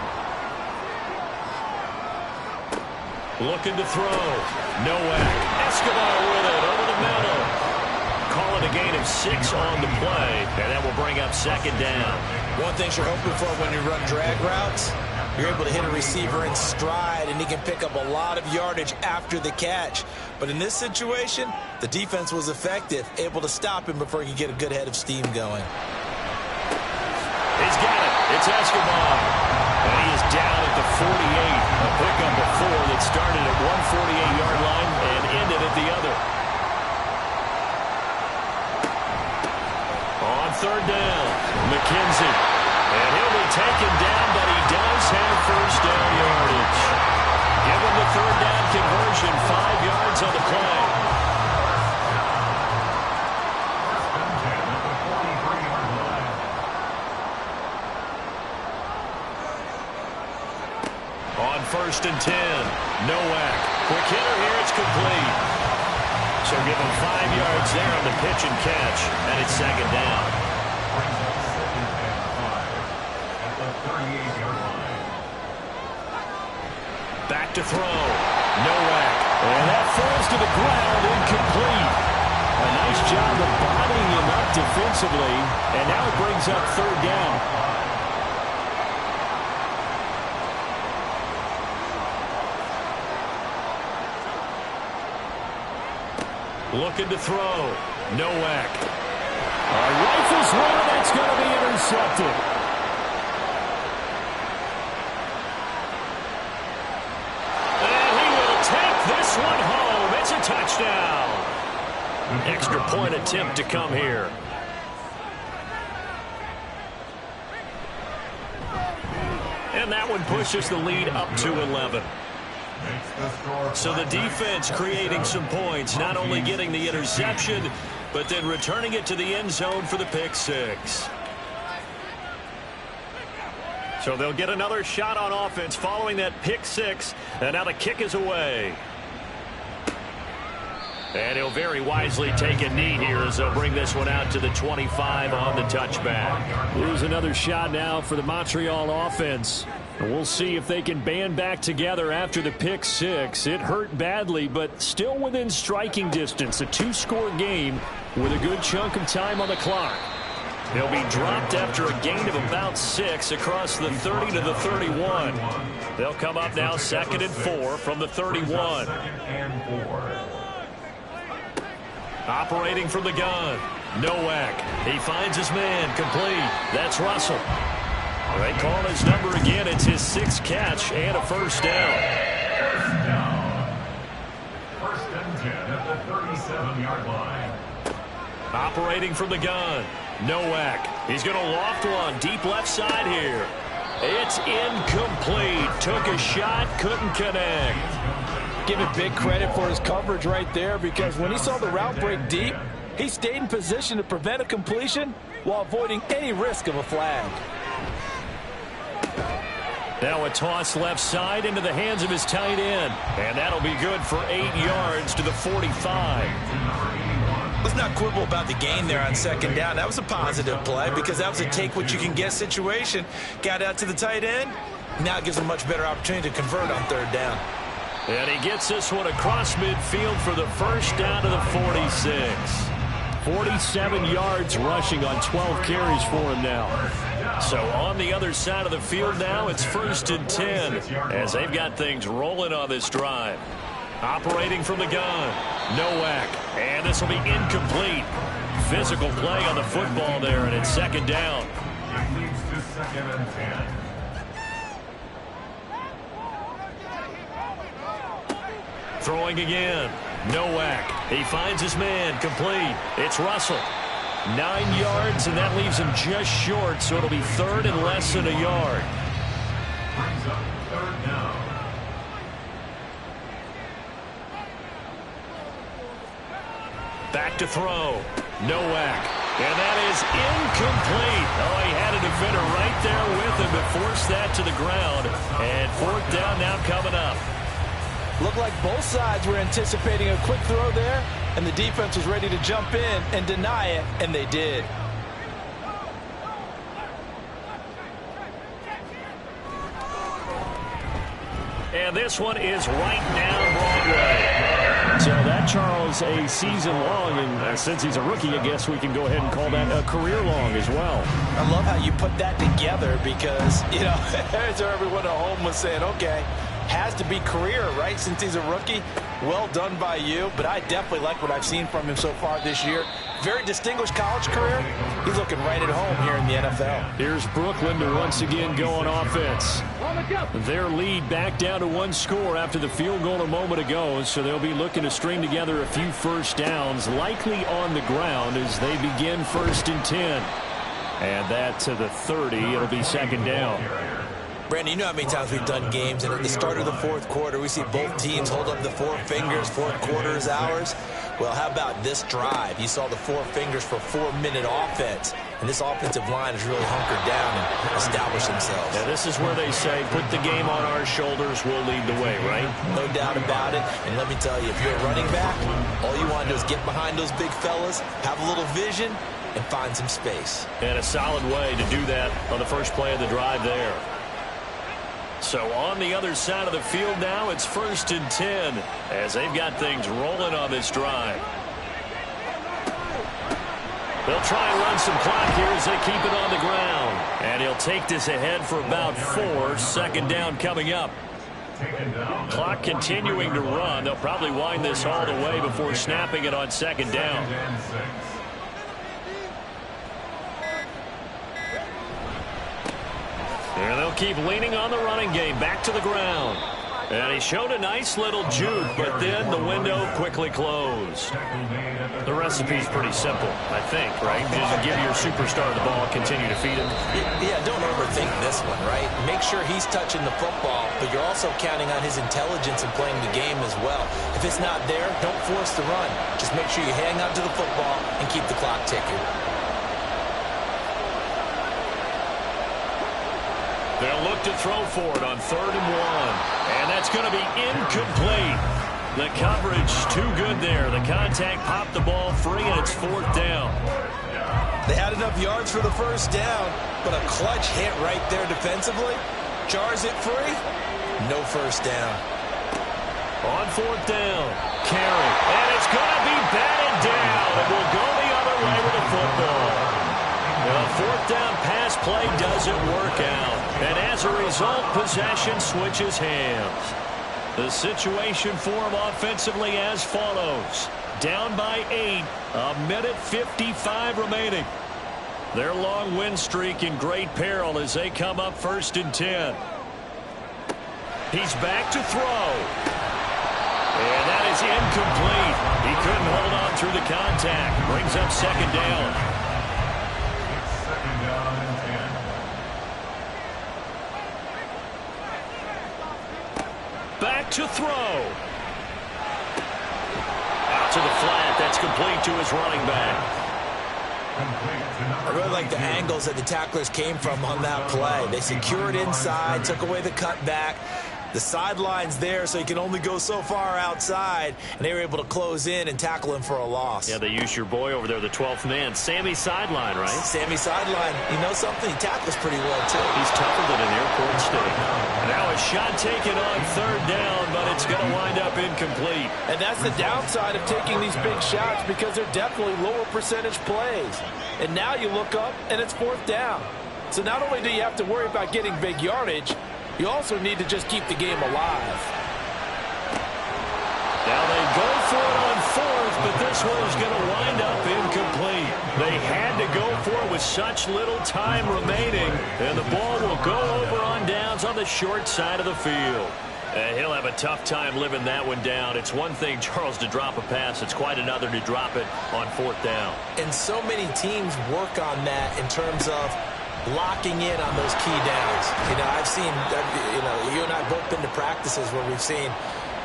Looking to throw. Nowak. Escobar with it over the middle. Calling a gain of 6 on the play, and that will bring up second down. One thing you're hoping for when you run drag routes, you're able to hit a receiver in stride, and he can pick up a lot of yardage after the catch. But in this situation, the defense was effective, able to stop him before he could get a good head of steam going. He's got it. It's Escobar. And he is down at the 48. A pickup of 4 that started at one 48-yard line and ended at the other. On third down, McKenzie. And he'll be taken down, but he does have first down yardage. Give him the third down conversion, 5 yards on the play. On 1st and 10, Nowak. Quick hitter here, it's complete. So give him 5 yards there on the pitch and catch, and it's second down. At the 38-yard line. Back to throw. Nowak. And that falls to the ground, incomplete. A nice job of bodying him up defensively, and now it brings up third down. Looking to throw. Nowak. Rifles one, that's going to be intercepted. And he will take this one home. It's a touchdown. Extra point attempt to come here. And that one pushes the lead up to 11. So the defense creating some points, not only getting the interception, but then returning it to the end zone for the pick six. So they'll get another shot on offense following that pick six, and now the kick is away. And he'll very wisely take a knee here as they'll bring this one out to the 25 on the touchback. Here's another shot now for the Montreal offense. And we'll see if they can band back together after the pick six. It hurt badly, but still within striking distance. A two-score game with a good chunk of time on the clock. They'll be dropped after a gain of about 6 across the 30 to the 31. They'll come up now 2nd and 4 from the 31. Operating from the gun. Nowak. He finds his man. Complete. That's Russell. They call his number again. It's his 6th catch and a first down. First down. 1st and 10 at the 37-yard line. Operating from the gun. Nowak. He's going to loft one deep left side here. It's incomplete. Took a shot, couldn't connect. Give it big credit for his coverage right there, because when he saw the route break deep, he stayed in position to prevent a completion while avoiding any risk of a flag. Now a toss left side into the hands of his tight end. And that'll be good for 8 yards to the 45. Let's not quibble about the gain there on 2nd down. That was a positive play because that was a take-what-you-can-get situation. Got out to the tight end. Now it gives him a much better opportunity to convert on 3rd down. And he gets this one across midfield for the first down to the 46. 47 yards rushing on 12 carries for him now. So on the other side of the field now, it's 1st and 10 as they've got things rolling on this drive. Operating from the gun. Nowak. And this will be incomplete. Physical play on the football there, and it's 2nd down. It leads to 2nd and 10. Throwing again. Nowak. He finds his man. Complete. It's Russell. 9 yards, and that leaves him just short, so it'll be 3rd and less than a yard. Brings up 3rd down. Back to throw. Nowak. And that is incomplete. Oh, he had a defender right there with him to force that to the ground. And 4th down now coming up. Looked like both sides were anticipating a quick throw there, and the defense was ready to jump in and deny it, and they did. And this one is right down Broadway. So that, Charles, a season long, and since he's a rookie, I guess we can go ahead and call that a career long as well. I love how you put that together because, you know, so everyone at home was saying, okay, has to be career, right, since he's a rookie. Well done by you, but I definitely like what I've seen from him so far this year. Very distinguished college career. He's looking right at home here in the NFL. Here's Brooklyn to once again go on offense. Their lead back down to 1 score after the field goal a moment ago, so they'll be looking to string together a few first downs, likely on the ground as they begin 1st and 10. And that to the 30. It'll be 2nd down. Brandon, you know how many times we've done games, and at the start of the 4th quarter, we see both teams hold up the 4 fingers, 4th quarter is ours. Well, how about this drive? You saw the 4 fingers for 4-minute offense, and this offensive line has really hunkered down and established themselves. Now, this is where they say, put the game on our shoulders, we'll lead the way, right? No doubt about it, and let me tell you, if you're a running back, all you want to do is get behind those big fellas, have a little vision, and find some space. And a solid way to do that on the first play of the drive there. So on the other side of the field now, it's 1st and 10 as they've got things rolling on this drive. They'll try and run some clock here as they keep it on the ground. And he'll take this ahead for about 4. 2nd down coming up. Clock continuing to run. They'll probably wind this all the way before snapping it on 2nd down. And they'll keep leaning on the running game. Back to the ground. And he showed a nice little juke, but then the window quickly closed. The recipe's pretty simple, I think, right? Just give your superstar the ball, continue to feed him. Yeah, don't overthink this one, right? Make sure he's touching the football, but you're also counting on his intelligence in playing the game as well. If it's not there, don't force the run. Just make sure you hang on to the football and keep the clock ticking. They'll look to throw for it on 3rd and 1. And that's going to be incomplete. The coverage too good there. The contact popped the ball free, and it's 4th down. They had enough yards for the first down, but a clutch hit right there defensively. Jars it free. No first down. On 4th down, carry. And it's going to be batted down. It will go the other way with the football. The 4th down pass play doesn't work out. And as a result, possession switches hands. The situation for him offensively as follows. Down by 8, a minute 55 remaining. Their long win streak in great peril as they come up 1st and 10. He's back to throw. And that is incomplete. He couldn't hold on through the contact. Brings up 2nd down. Back to throw. Out to the flat. That's complete to his running back. I really like the angles that the tacklers came from on that play. They secured inside, took away the cutback. The sideline's there, so he can only go so far outside, and they were able to close in and tackle him for a loss. Yeah, they used your boy over there, the 12th man. Sammy Sideline, right? Sammy Sideline. You know something? He tackles pretty well, too. He's tougher than an airport steak. Now a shot taken on 3rd down, but it's going to wind up incomplete. And that's the downside of taking these big shots because they're definitely lower percentage plays. And now you look up, and it's 4th down. So not only do you have to worry about getting big yardage, you also need to just keep the game alive. Now they go for it on 4th, but this one is going to wind up incomplete. They had to go for it with such little time remaining, and the ball will go over on downs on the short side of the field. And he'll have a tough time living that one down. It's one thing, Charles, to drop a pass. It's quite another to drop it on 4th down. And so many teams work on that in terms of locking in on those key downs. You know, I've seen, you and I both been to practices where we've seen,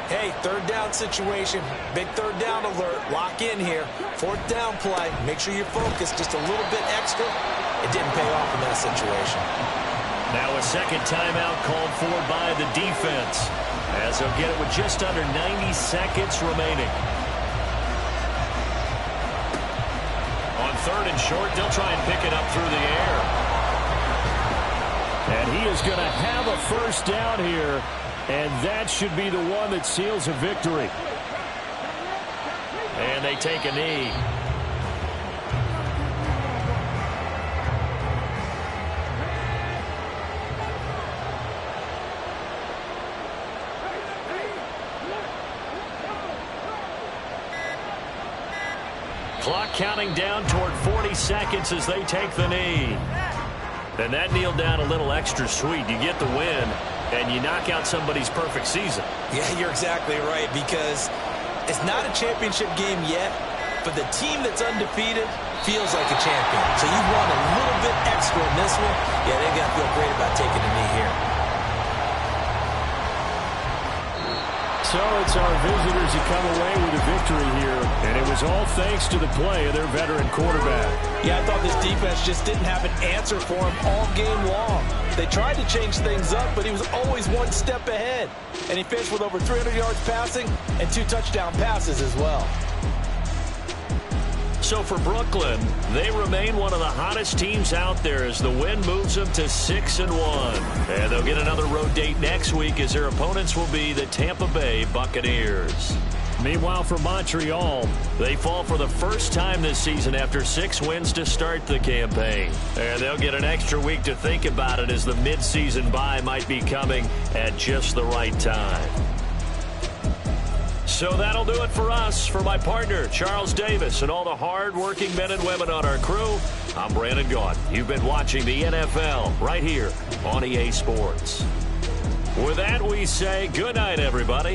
hey, 3rd down situation, big 3rd down alert, lock in here, 4th down play, make sure you're focused just a little bit extra. It didn't pay off in that situation. Now a 2nd timeout called for by the defense, as they'll get it with just under 90 seconds remaining. On 3rd and short, they'll try and pick it up through the air. And he is going to have a first down here, and that should be the one that seals a victory. And they take a knee. Clock counting down toward 40 seconds as they take the knee. And that kneel down a little extra sweet. You get the win, and you knock out somebody's perfect season. Yeah, you're exactly right, because it's not a championship game yet, but the team that's undefeated feels like a champion. So you want a little bit extra in this one. Yeah, they've got to feel great about taking a knee here. So it's our visitors who come away with a victory here, and it was all thanks to the play of their veteran quarterback. Yeah, I thought this defense just didn't have an answer for him all game long. They tried to change things up, but he was always one step ahead. And he finished with over 300 yards passing and 2 touchdown passes as well. So for Brooklyn, they remain one of the hottest teams out there as the win moves them to 6-1. And they'll get another road date next week as their opponents will be the Tampa Bay Buccaneers. Meanwhile, for Montreal, they fall for the first time this season after 6 wins to start the campaign. And they'll get an extra week to think about it as the midseason bye might be coming at just the right time. So that'll do it for us. For my partner, Charles Davis, and all the hard-working men and women on our crew, I'm Brandon Gaudin. You've been watching the NFL right here on EA Sports. With that, we say good night, everybody.